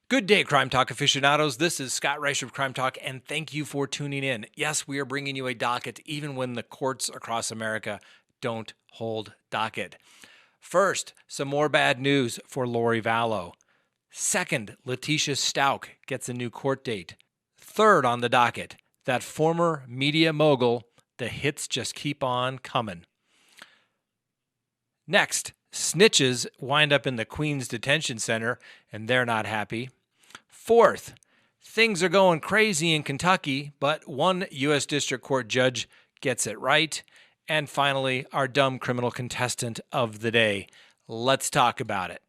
Good day, Crime Talk aficionados. This is Scott Reisch of Crime Talk, and thank you for tuning in. Yes, we are bringing you a docket even when the courts across America don't hold docket. First, some more bad news for Lori Vallow. Second, Letecia Stauch gets a new court date. Third on the docket, that former media mogul, the hits just keep on coming. Next, snitches wind up in the Queens Detention Center, and they're not happy. Fourth, things are going crazy in Kentucky, but one U.S. District Court judge gets it right. And finally, our dumb criminal contestant of the day. Let's talk about it.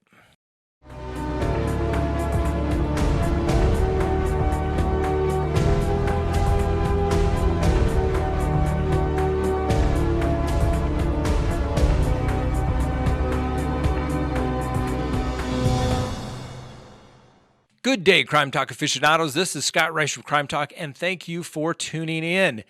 Good day, Crime Talk aficionados. This is Scott Reisch of Crime Talk, and thank you for tuning in.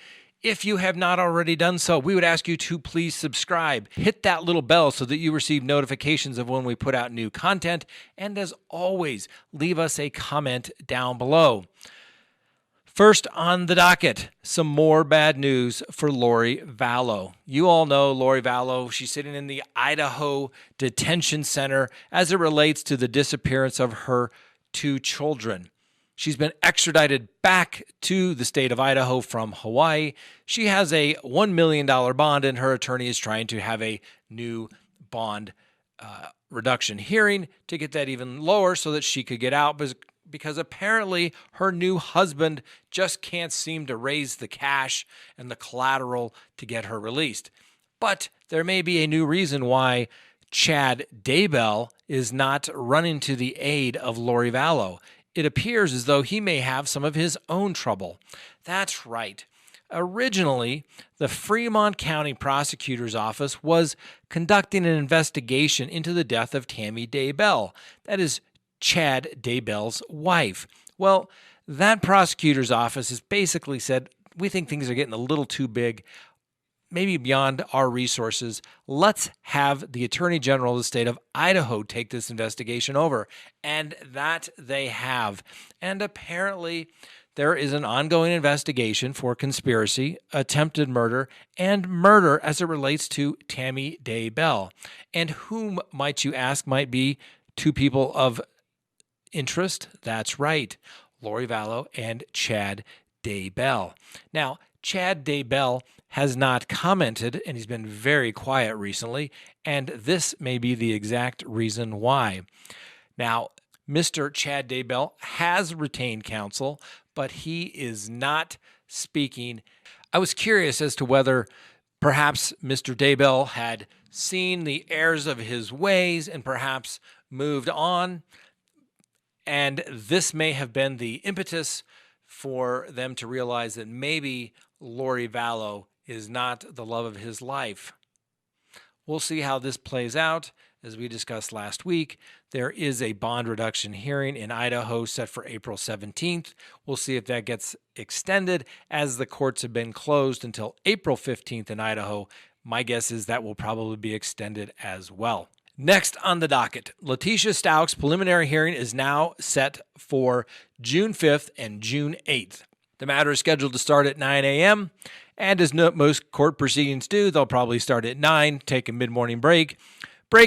If you have not already done so, we would ask you to please subscribe. Hit that little bell so that you receive notifications of when we put out new content. And as always, leave us a comment down below. First on the docket, some more bad news for Lori Vallow. You all know Lori Vallow. She's sitting in the Idaho Detention Center as it relates to the disappearance of her 2 children. She's been extradited back to the state of Idaho from Hawaii. She has a $1 million bond, and her attorney is trying to have a new bond reduction hearing to get that even lower so that she could get out, because apparently her new husband just can't seem to raise the cash and the collateral to get her released. But there may be a new reason why Chad Daybell is not running to the aid of Lori Vallow. It appears as though he may have some of his own trouble. That's right. Originally, the Fremont County Prosecutor's Office was conducting an investigation into the death of Tammy Daybell. That is Chad Daybell's wife. Well, that prosecutor's office has basically said, we think things are getting a little too big, maybe beyond our resources. Let's have the Attorney General of the state of Idaho take this investigation over. And that they have. And apparently there is an ongoing investigation for conspiracy, attempted murder, and murder as it relates to Tammy Daybell. And whom, might you ask, might be 2 people of interest? That's right, Lori Vallow and Chad Daybell. Now, Chad Daybell has not commented, and he's been very quiet recently, and this may be the exact reason why. Now, Mr. Chad Daybell has retained counsel, but he is not speaking. I was curious as to whether perhaps Mr. Daybell had seen the errors of his ways and perhaps moved on, and this may have been the impetus for them to realize that maybe Lori Vallow is not the love of his life. We'll see how this plays out. As we discussed last week, there is a bond reduction hearing in Idaho set for April 17th. We'll see if that gets extended, as the courts have been closed until April 15th in Idaho. My guess is that will probably be extended as well. Next on the docket, Letecia Stauch's preliminary hearing is now set for June 5th and June 8th. The matter is scheduled to start at 9 a.m., and as most court proceedings do, they'll probably start at 9, take a mid-morning break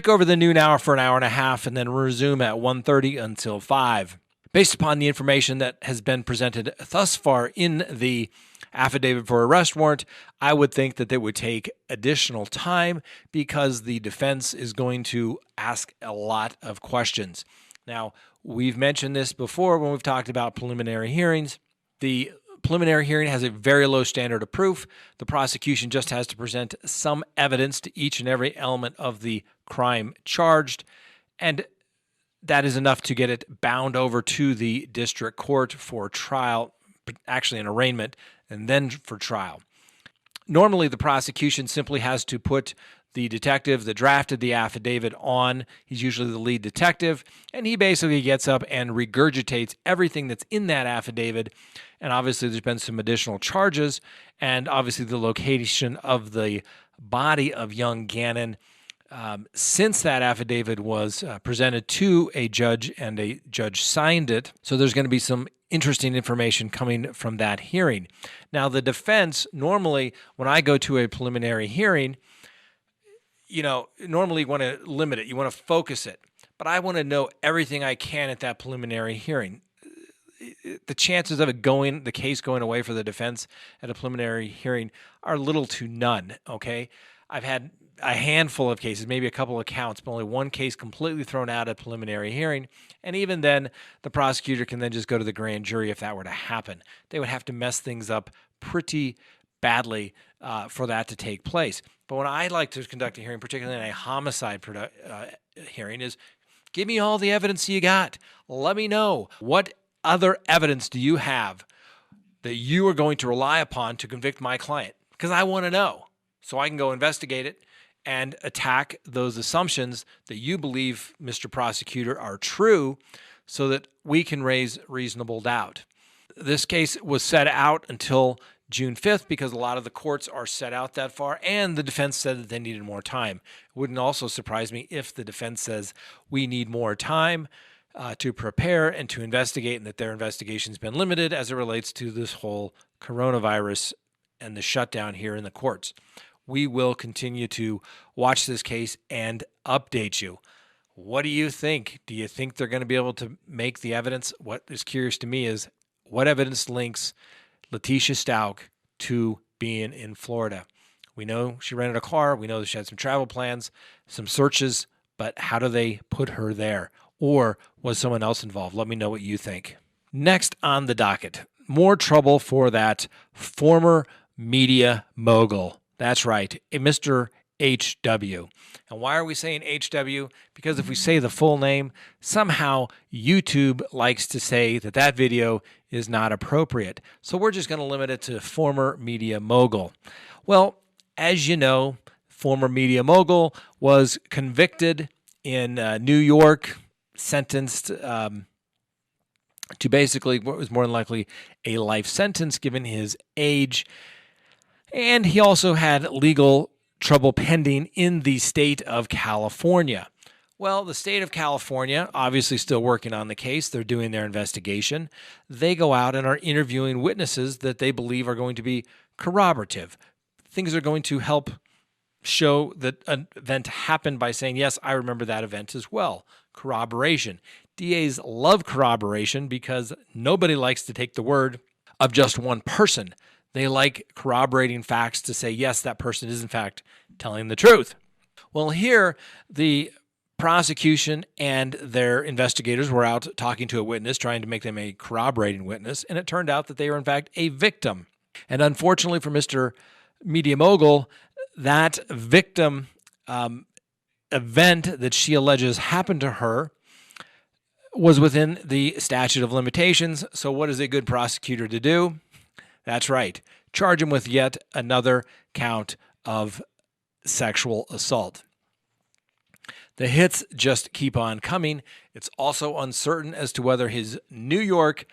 over the noon hour for an hour and a half, and then resume at 1:30 until 5. Based upon the information that has been presented thus far in the affidavit for arrest warrant, I would think that they would take additional time because the defense is going to ask a lot of questions. Now, we've mentioned this before when we've talked about preliminary hearings. The preliminary hearing has a very low standard of proof. The prosecution just has to present some evidence to each and every element of the crime charged, and that is enough to get it bound over to the district court for trial, actually an arraignment, and then for trial. Normally, the prosecution simply has to put the detective that drafted the affidavit on. He's usually the lead detective, and he basically gets up and regurgitates everything that's in that affidavit. And obviously, there's been some additional charges, and obviously the location of the body of young Gannon since that affidavit was presented to a judge and a judge signed it. So there's going to be some interesting information coming from that hearing. Now, the defense, normally when I go to a preliminary hearing, normally you want to limit it. You want to focus it. But I want to know everything I can at that preliminary hearing. The chances of the case going away for the defense at a preliminary hearing are little to none, okay? I've had a handful of cases, maybe a couple of counts, but only one case completely thrown out at preliminary hearing. And even then, the prosecutor can then just go to the grand jury if that were to happen. They would have to mess things up pretty badly for that to take place. But when I like to conduct a hearing, particularly in a homicide hearing, is give me all the evidence you got. Let me know, what other evidence do you have that you are going to rely upon to convict my client? Because I want to know so I can go investigate it and attack those assumptions that you believe, Mr. Prosecutor, are true so that we can raise reasonable doubt. This case was set out until June 5th because a lot of the courts are set out that far, and the defense said that they needed more time. It wouldn't also surprise me if the defense says we need more time to prepare and to investigate, and that their investigation's been limited as it relates to this whole coronavirus and the shutdown here in the courts. We will continue to watch this case and update you. What do you think? Do you think they're going to be able to make the evidence? What is curious to me is what evidence links Letecia Stauch to being in Florida. We know she rented a car. We know that she had some travel plans, some searches, but how do they put her there? Or was someone else involved? Let me know what you think. Next on the docket, more trouble for that former media mogul. That's right, a Mr. HW. And why are we saying HW? Because if we say the full name, somehow YouTube likes to say that that video is not appropriate. So we're just going to limit it to former media mogul. Well, as you know, former media mogul was convicted in New York, sentenced to basically what was more than likely a life sentence given his age. And he also had legal trouble pending in the state of California. Well, the state of California, obviously still working on the case. They're doing their investigation. They go out and are interviewing witnesses that they believe are going to be corroborative. Things are going to help show that an event happened by saying, yes, I remember that event as well. Corroboration. DAs love corroboration because nobody likes to take the word of just one person. They like corroborating facts to say, yes, that person is in fact telling the truth. Well, here, the prosecution and their investigators were out talking to a witness, trying to make them a corroborating witness, and it turned out that they were in fact a victim. And unfortunately for Mr. Media Mogul, that victim event that she alleges happened to her was within the statute of limitations. So what is a good prosecutor to do? That's right. Charge him with yet another count of sexual assault. The hits just keep on coming. It's also uncertain as to whether his New York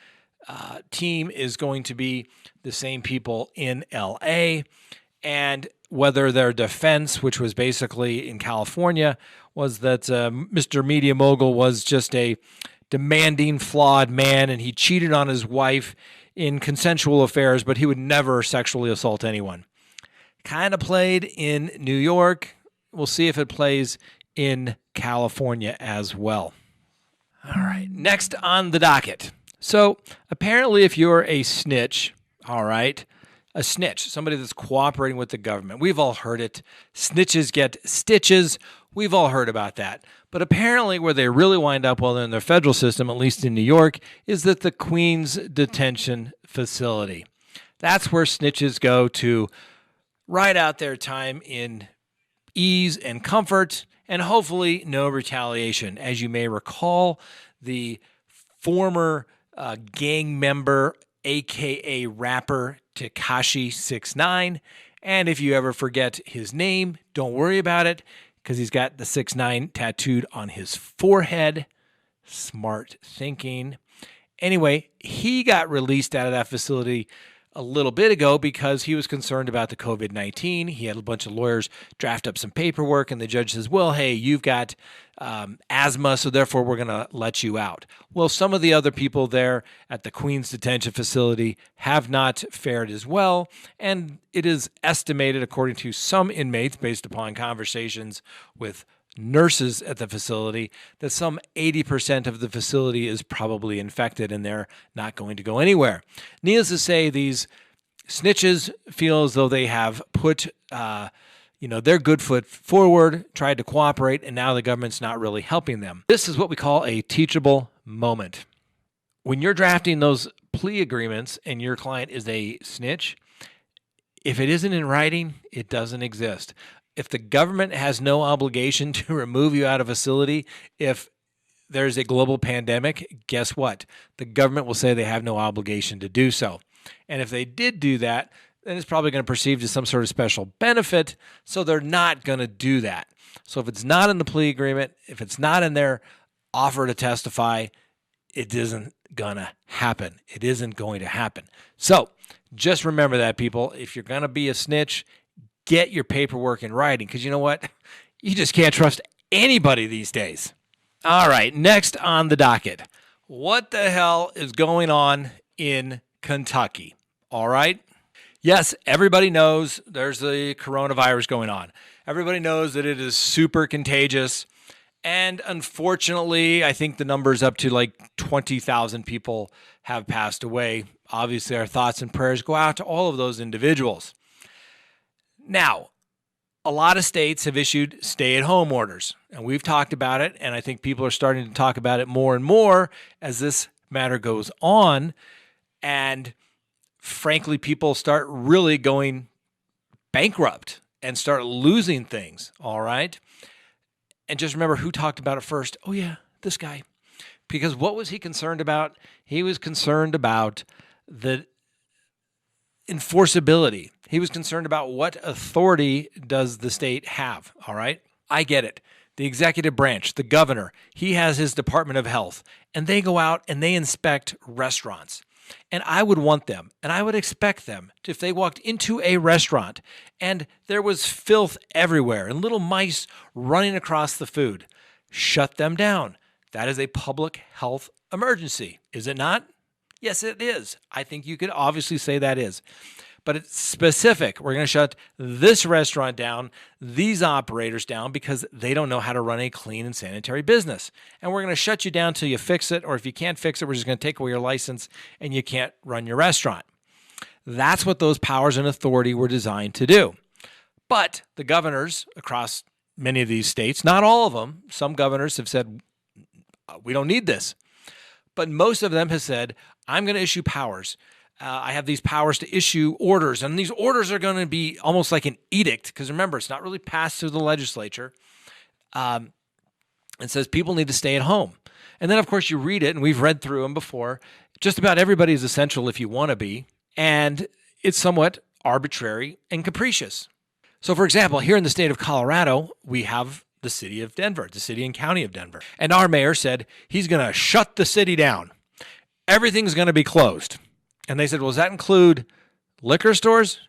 team is going to be the same people in L.A., and whether their defense, which was basically in California, was that Mr. Media Mogul was just a demanding, flawed man, and he cheated on his wife in consensual affairs, but he would never sexually assault anyone. Kind of played in New York. We'll see if it plays in California as well. All right, next on the docket. So apparently if you're a snitch, all right, a snitch, somebody that's cooperating with the government. We've all heard it. Snitches get stitches. We've all heard about that. But apparently where they really wind up while they're in the federal system, at least in New York, is that the Queens Detention Facility. That's where snitches go to ride out their time in ease and comfort and hopefully no retaliation. As you may recall, the former gang member, a.k.a. rapper Tekashi 6ix9ine. And if you ever forget his name, don't worry about it because he's got the 6ix9ine tattooed on his forehead. Smart thinking. Anyway, he got released out of that facility a little bit ago because he was concerned about the COVID-19. He had a bunch of lawyers draft up some paperwork, and the judge says, well, hey, you've got asthma, so therefore we're going to let you out. Well, some of the other people there at the Queens Detention Facility have not fared as well, and it is estimated, according to some inmates, based upon conversations with nurses at the facility, that some 80% of the facility is probably infected and they're not going to go anywhere. Needless to say, these snitches feel as though they have put their good foot forward, tried to cooperate, and now the government's not really helping them. This is what we call a teachable moment. When you're drafting those plea agreements and your client is a snitch, if it isn't in writing, it doesn't exist. If the government has no obligation to remove you out of a facility, if there's a global pandemic, guess what? The government will say they have no obligation to do so. And if they did do that, then it's probably going to perceive as some sort of special benefit, so they're not going to do that. So if it's not in the plea agreement, if it's not in their offer to testify, it isn't going to happen. It isn't going to happen. So just remember that, people. If you're going to be a snitch, get your paperwork in writing, because you know what? You just can't trust anybody these days. All right, next on the docket. What the hell is going on in Kentucky? All right. Yes, everybody knows there's the coronavirus going on. Everybody knows that it is super contagious. And unfortunately, I think the number's up to like 20,000 people have passed away. Obviously, our thoughts and prayers go out to all of those individuals. Now, a lot of states have issued stay-at-home orders, and we've talked about it, and I think people are starting to talk about it more and more as this matter goes on, and frankly, people start really going bankrupt and start losing things, all right? And just remember who talked about it first. Oh, yeah, this guy. Because what was he concerned about? He was concerned about the enforceability. He was concerned about what authority does the state have, all right? I get it. The executive branch, the governor, he has his Department of Health, and they go out and they inspect restaurants. And I would want them, and I would expect them, to, if they walked into a restaurant and there was filth everywhere and little mice running across the food, shut them down. That is a public health emergency, is it not? Yes, it is. I think you could obviously say that is. But it's specific. We're going to shut this restaurant down, these operators down, because they don't know how to run a clean and sanitary business. And we're going to shut you down till you fix it, or if you can't fix it, we're just going to take away your license and you can't run your restaurant. That's what those powers and authority were designed to do. But the governors across many of these states, not all of them, some governors have said, we don't need this. But most of them have said, I'm going to issue powers. I have these powers to issue orders, and these orders are going to be almost like an edict, because remember, it's not really passed through the legislature. It says people need to stay at home. And then, of course, you read it, and we've read through them before. Just about everybody is essential if you want to be, and it's somewhat arbitrary and capricious. So, for example, here in the state of Colorado, we have the city of Denver, the city and county of Denver. And our mayor said he's going to shut the city down. Everything's going to be closed. And they said, well, does that include liquor stores?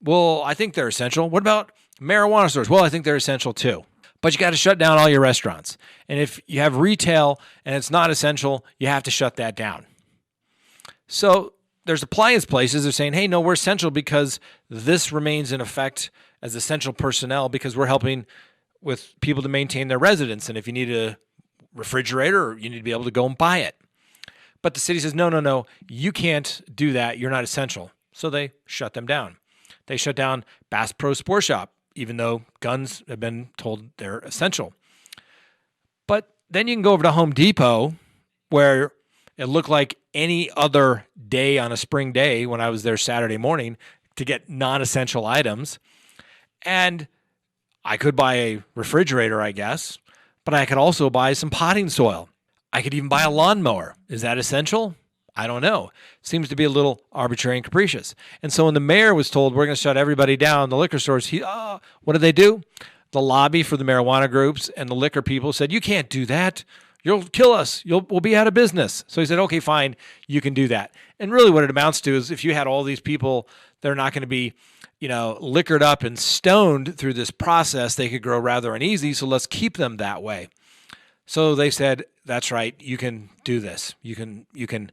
Well, I think they're essential. What about marijuana stores? Well, I think they're essential too. But you got to shut down all your restaurants. And if you have retail and it's not essential, you have to shut that down. So there's appliance places that are saying, hey, no, we're essential because this remains in effect as essential personnel because we're helping with people to maintain their residence. And if you need a refrigerator, you need to be able to go and buy it. But the city says, no, you can't do that. You're not essential. So they shut them down. They shut down Bass Pro Sport Shop, even though guns have been told they're essential. But then you can go over to Home Depot, where it looked like any other day on a spring day when I was there Saturday morning to get non-essential items. And I could buy a refrigerator, I guess, but I could also buy some potting soil. I could even buy a lawnmower. Is that essential? I don't know. Seems to be a little arbitrary and capricious. And so when the mayor was told we're going to shut everybody down, the liquor stores, what did they do? The lobby for the marijuana groups and the liquor people said, you can't do that. You'll kill us. We'll be out of business. So he said, okay, fine, you can do that. And really what it amounts to is if you had all these people that are not going to be, liquored up and stoned through this process, they could grow rather uneasy. So let's keep them that way. So they said, that's right. You can do this. You can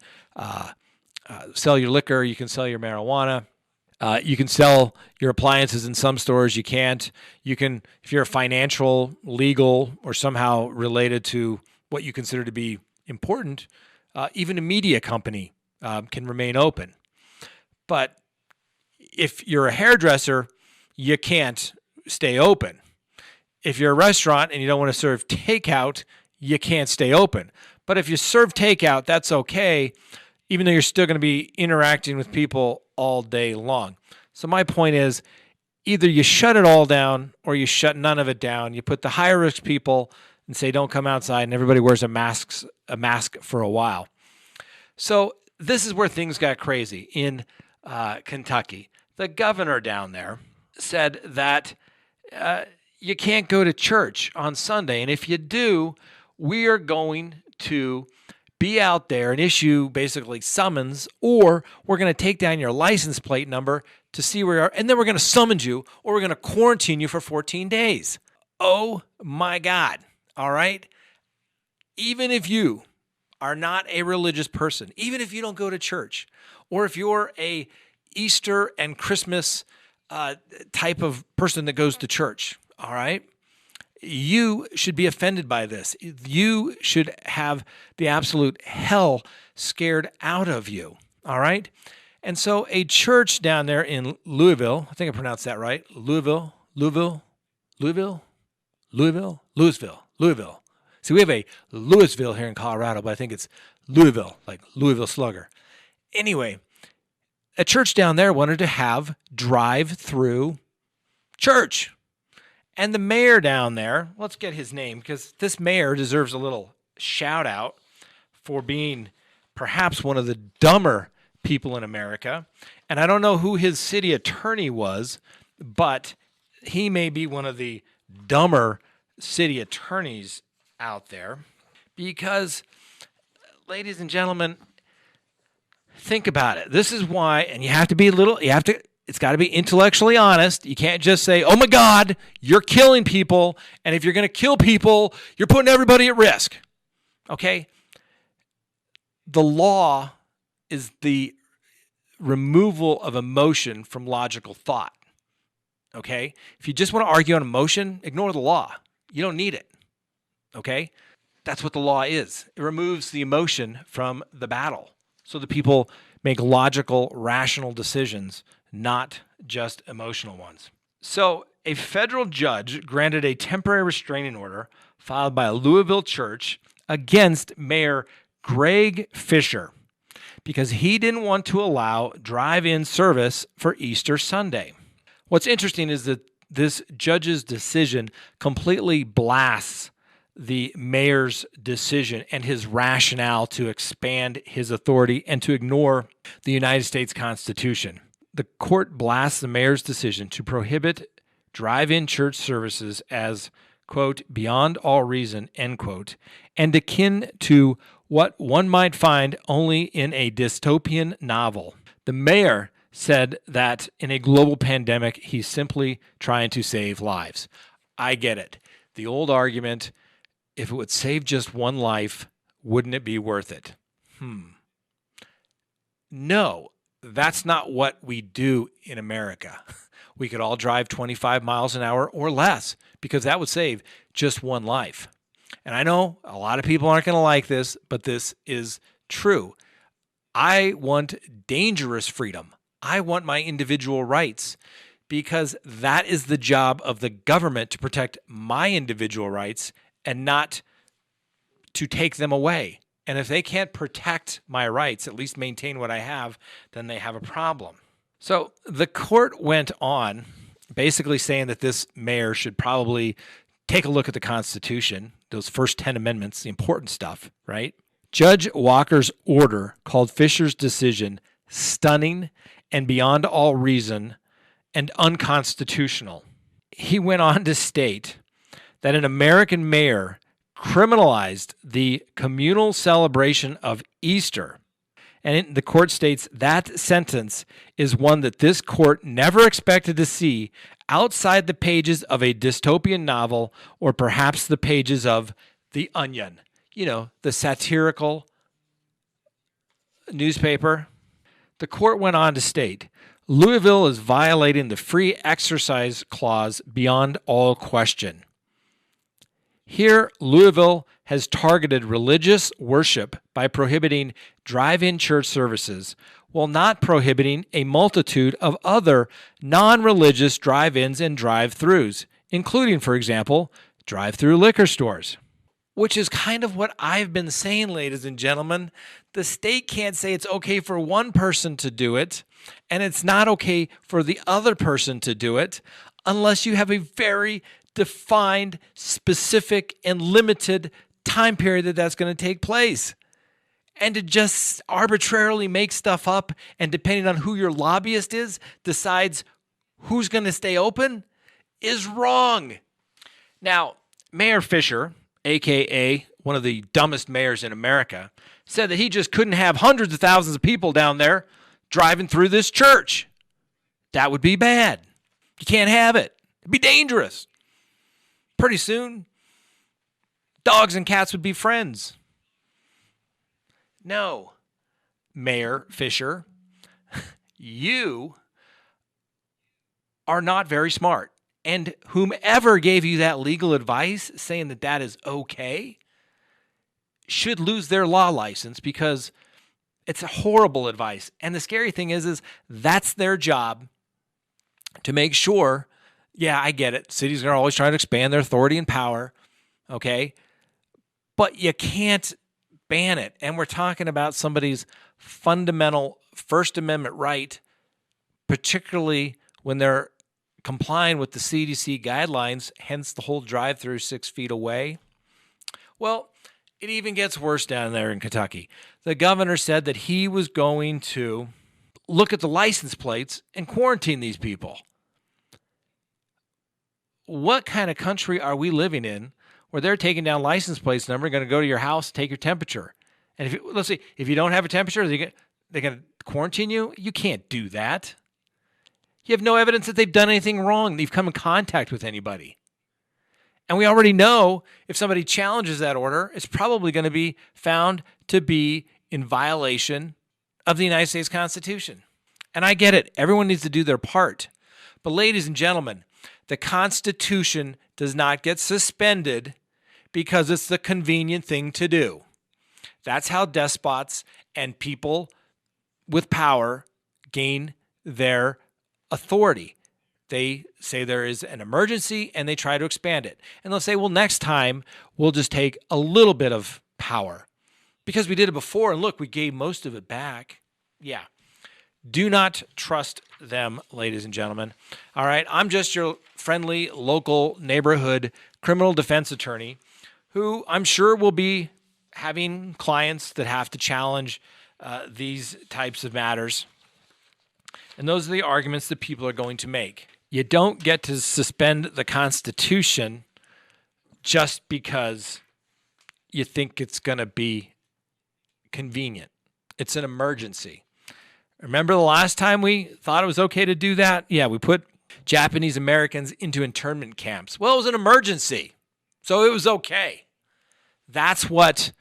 sell your liquor. You can sell your marijuana. You can sell your appliances in some stores. You can't. You can, if you're a financial, legal, or somehow related to what you consider to be important, even a media company can remain open. But if you're a hairdresser, you can't stay open. If you're a restaurant and you don't want to serve takeout, you can't stay open. But if you serve takeout, that's okay, even though you're still going to be interacting with people all day long. So my point is, either you shut it all down or you shut none of it down. You put the higher risk people and say, don't come outside, and everybody wears a mask for a while. So this is where things got crazy in Kentucky. The governor down there said that you can't go to church on Sunday. And if you do, we are going to be out there and issue basically summons, or we're going to take down your license plate number to see where you are, and then we're going to summon you, or we're going to quarantine you for 14 days. Oh my God. All right? Even if you are not a religious person, even if you don't go to church, or if you're a Easter and Christmas type of person that goes to church, all right? You should be offended by this. You should have the absolute hell scared out of you, all right? And so a church down there in Louisville, I think I pronounced that right, Louisville. See, we have a Louisville here in Colorado, but I think it's Louisville, like Louisville Slugger. Anyway, a church down there wanted to have DriveThru Church. And the mayor down there, let's get his name, because this mayor deserves a little shout out for being perhaps one of the dumber people in America. And I don't know who his city attorney was, but he may be one of the dumber city attorneys out there. Because, ladies and gentlemen, think about it. This is why, and it's got to be intellectually honest. You can't just say, oh my God, you're killing people. And if you're going to kill people, you're putting everybody at risk. Okay? The law is the removal of emotion from logical thought. Okay? If you just want to argue on emotion, ignore the law. You don't need it. Okay? That's what the law is. It removes the emotion from the battle, so that people make logical, rational decisions, not just emotional ones. So a federal judge granted a temporary restraining order filed by a Louisville church against Mayor Greg Fisher because he didn't want to allow drive-in service for Easter Sunday. What's interesting is that this judge's decision completely blasts the mayor's decision and his rationale to expand his authority and to ignore the United States Constitution. The court blasts the mayor's decision to prohibit drive-in church services as, quote, beyond all reason, end quote, and akin to what one might find only in a dystopian novel. The mayor said that in a global pandemic, he's simply trying to save lives. I get it. The old argument, if it would save just one life, wouldn't it be worth it? No, that's not what we do in America. We could all drive 25 miles an hour or less because that would save just one life. And I know a lot of people aren't going to like this, but this is true. I want dangerous freedom. I want my individual rights because that is the job of the government to protect my individual rights and not to take them away. And if they can't protect my rights, at least maintain what I have, then they have a problem. So the court went on basically saying that this mayor should probably take a look at the Constitution, those first 10 amendments, the important stuff, right? Judge Walker's order called Fisher's decision stunning and beyond all reason and unconstitutional. He went on to state that an American mayor criminalized the communal celebration of Easter. And the court states that sentence is one that this court never expected to see outside the pages of a dystopian novel or perhaps the pages of The Onion, the satirical newspaper. The court went on to state, Louisville is violating the free exercise clause beyond all question. Here, Louisville has targeted religious worship by prohibiting drive-in church services while not prohibiting a multitude of other non-religious drive-ins and drive-thrus, including, for example, drive-thru liquor stores. Which is kind of what I've been saying, ladies and gentlemen. The state can't say it's okay for one person to do it, and it's not okay for the other person to do it, unless you have a very defined, specific, and limited time period that's going to take place. And to just arbitrarily make stuff up and depending on who your lobbyist is, decides who's going to stay open is wrong. Now, Mayor Fisher, a.k.a. one of the dumbest mayors in America, said that he just couldn't have hundreds of thousands of people down there driving through this church. That would be bad. You can't have it. It'd be dangerous. Pretty soon, dogs and cats would be friends. No, Mayor Fisher, you are not very smart. And whomever gave you that legal advice saying that that is okay should lose their law license because it's a horrible advice. And the scary thing is that's their job to make sure, yeah, I get it. Cities are always trying to expand their authority and power, okay? But you can't ban it. And we're talking about somebody's fundamental First Amendment right, particularly when they're complying with the CDC guidelines, hence the whole drive-through 6 feet away. Well, it even gets worse down there in Kentucky. The governor said that he was going to look at the license plates and quarantine these people. What kind of country are we living in where they're taking down license plates number, going to go to your house, take your temperature? And let's see, if you don't have a temperature, they're going to quarantine you? You can't do that. You have no evidence that they've done anything wrong. They've come in contact with anybody. And we already know if somebody challenges that order, it's probably going to be found to be in violation of the United States Constitution. And I get it. Everyone needs to do their part. But ladies and gentlemen, the Constitution does not get suspended because it's the convenient thing to do. That's how despots and people with power gain their authority. They say there is an emergency and they try to expand it. And they'll say, well, next time we'll just take a little bit of power because we did it before and look, we gave most of it back. Yeah. Do not trust them, ladies and gentlemen. All right. I'm just your friendly local neighborhood criminal defense attorney who I'm sure will be having clients that have to challenge these types of matters. And those are the arguments that people are going to make. You don't get to suspend the Constitution just because you think it's going to be convenient. It's an emergency. Remember the last time we thought it was okay to do that? Yeah, we put Japanese Americans into internment camps. Well, it was an emergency, so it was okay. That's what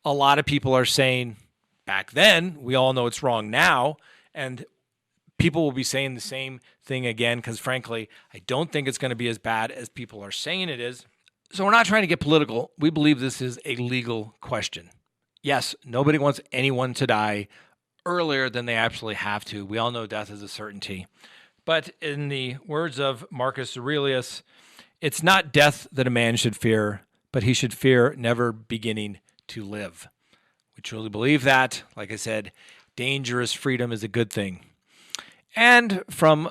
a lot of people are saying back then. We all know it's wrong now, and people will be saying the same thing again because, frankly, I don't think it's going to be as bad as people are saying it is. So we're not trying to get political. We believe this is a legal question. Yes, nobody wants anyone to die earlier than they absolutely have to. We all know death is a certainty. But in the words of Marcus Aurelius, it's not death that a man should fear, but he should fear never beginning to live. We truly believe that. Like I said, dangerous freedom is a good thing. And from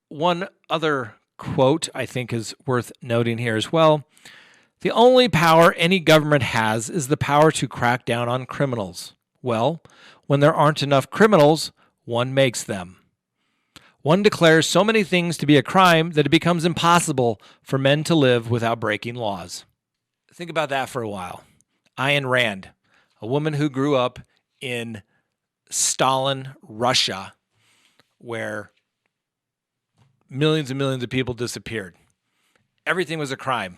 one other quote I think is worth noting here as well, the only power any government has is the power to crack down on criminals. Well, when there aren't enough criminals, one makes them. One declares so many things to be a crime that it becomes impossible for men to live without breaking laws. Think about that for a while. Ayn Rand, a woman who grew up in Stalin Russia, where millions and millions of people disappeared. Everything was a crime.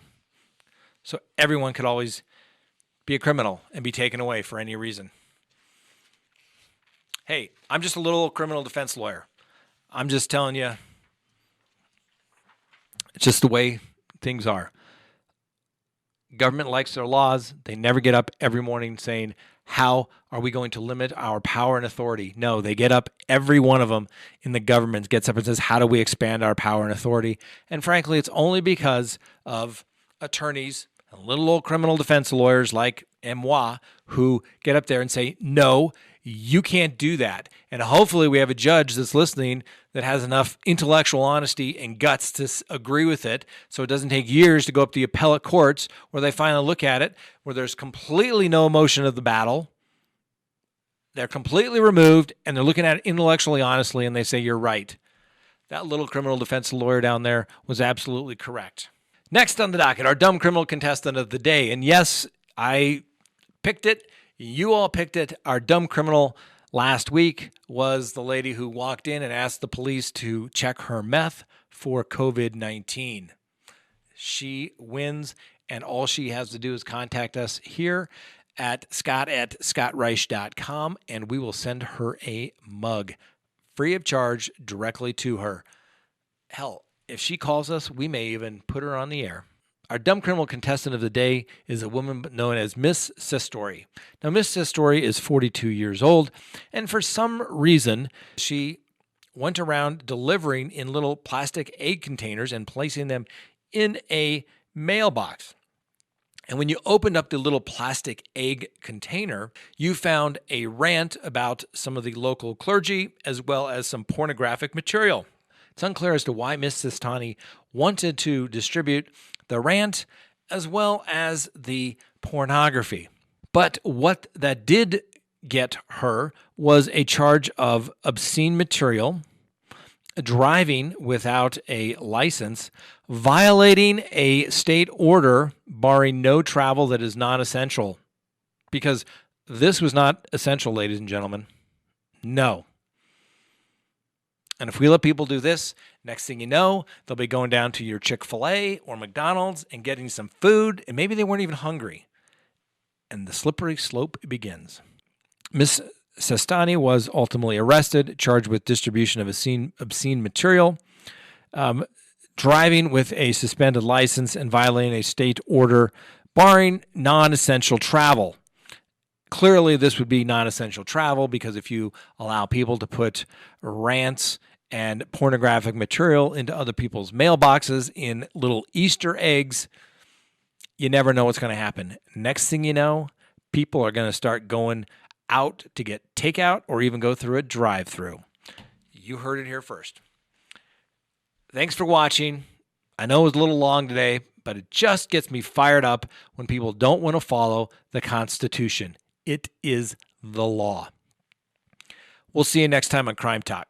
So everyone could always be a criminal and be taken away for any reason. Hey, I'm just a little criminal defense lawyer. I'm just telling you, it's just the way things are. Government likes their laws. They never get up every morning saying, how are we going to limit our power and authority? No, they get up, every one of them in the government gets up and says, how do we expand our power and authority? And frankly, it's only because of attorneys, little old criminal defense lawyers like moi, who get up there and say, no, you can't do that. And hopefully we have a judge that's listening that has enough intellectual honesty and guts to agree with it, so it doesn't take years to go up to the appellate courts where they finally look at it, where there's completely no emotion of the battle. They're completely removed, and they're looking at it intellectually honestly, and they say, you're right. That little criminal defense lawyer down there was absolutely correct. Next on the docket, our dumb criminal contestant of the day. And yes, I picked it. You all picked it. Our dumb criminal last week was the lady who walked in and asked the police to check her meth for COVID-19. She wins, and all she has to do is contact us here at scott@scottreisch.com, and we will send her a mug free of charge directly to her. Hell, if she calls us, we may even put her on the air. Our dumb criminal contestant of the day is a woman known as Miss Sistori. Now, Miss Sistori is 42 years old, and for some reason, she went around delivering in little plastic egg containers and placing them in a mailbox. And when you opened up the little plastic egg container, you found a rant about some of the local clergy, as well as some pornographic material. It's unclear as to why Miss Sistani wanted to distribute the rant as well as the pornography. But what that did get her was a charge of obscene material, driving without a license, violating a state order barring no travel that is non-essential. Because this was not essential, ladies and gentlemen. No. And if we let people do this, next thing you know, they'll be going down to your Chick-fil-A or McDonald's and getting some food, and maybe they weren't even hungry. And the slippery slope begins. Miss Sistani was ultimately arrested, charged with distribution of obscene material, driving with a suspended license, and violating a state order barring non-essential travel. Clearly, this would be non-essential travel because if you allow people to put rants and pornographic material into other people's mailboxes in little Easter eggs, you never know what's going to happen. Next thing you know, people are going to start going out to get takeout or even go through a drive-thru. You heard it here first. Thanks for watching. I know it was a little long today, but it just gets me fired up when people don't want to follow the Constitution. It is the law. We'll see you next time on Crime Talk.